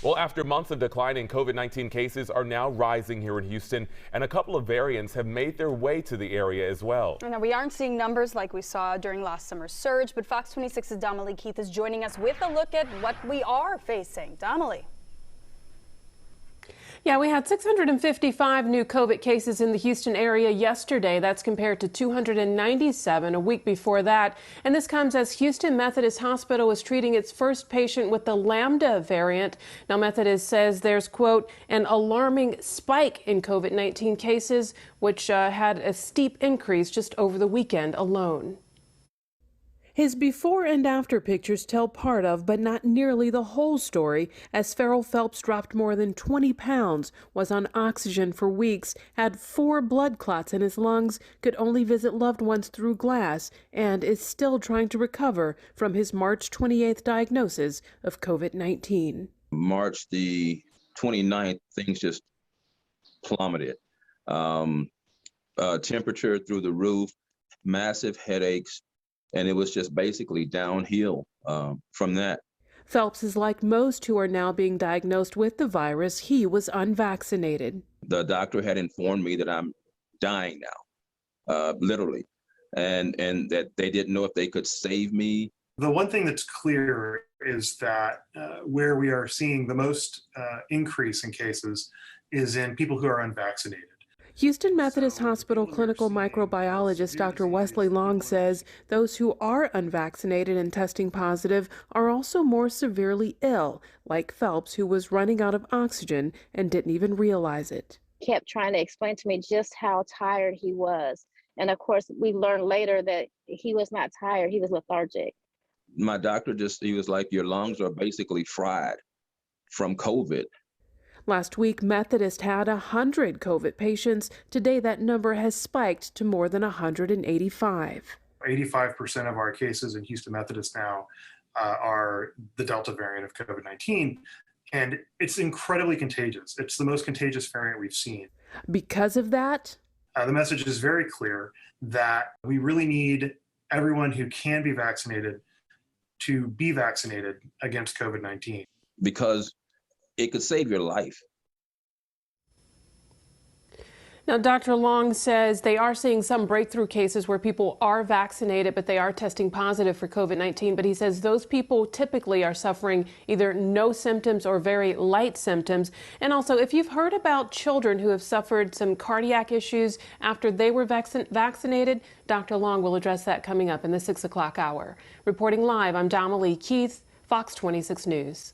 Well, after months of declining, COVID-19 cases are now rising here in Houston, and a couple of variants have made their way to the area as well. Now, we aren't seeing numbers like we saw during last summer's surge, but Fox 26's Damali Keith is joining us with a look at what we are facing. Damali. Yeah, we had 655 new COVID cases in the Houston area yesterday. That's compared to 297 a week before that. And this comes as Houston Methodist Hospital was treating its first patient with the Lambda variant. Now, Methodist says there's, quote, an alarming spike in COVID-19 cases, which had a steep increase just over the weekend alone. His before and after pictures tell part of, but not nearly the whole story, as Farrell Phelps dropped more than 20 pounds, was on oxygen for weeks, had 4 blood clots in his lungs, could only visit loved ones through glass, and is still trying to recover from his March 28th diagnosis of COVID-19. March the 29th, things just plummeted. Temperature through the roof, massive headaches, and it was just basically downhill from that. Phelps is like most who are now being diagnosed with the virus. He was unvaccinated. The doctor had informed me that I'm dying now, literally, and that they didn't know if they could save me. The one thing that's clear is that where we are seeing the most increase in cases is in people who are unvaccinated. Houston Methodist Hospital clinical microbiologist Dr. Wesley Long says those who are unvaccinated and testing positive are also more severely ill, like Phelps, who was running out of oxygen and didn't even realize it. He kept trying to explain to me just how tired he was. And of course, we learned later that he was not tired, he was lethargic. My doctor he was like, your lungs are basically fried from COVID. Last week, Methodist had 100 COVID patients. Today, that number has spiked to more than 185. 85% of our cases in Houston Methodist now are the Delta variant of COVID-19, and it's incredibly contagious. It's the most contagious variant we've seen. Because of that, the message is very clear that we really need everyone who can be vaccinated to be vaccinated against COVID-19. Because it could save your life. Now, Dr. Long says they are seeing some breakthrough cases where people are vaccinated, but they are testing positive for COVID-19. But he says those people typically are suffering either no symptoms or very light symptoms. And also, if you've heard about children who have suffered some cardiac issues after they were vaccinated, Dr. Long will address that coming up in the 6 o'clock hour. Reporting live, I'm Damali Keith, Fox 26 News.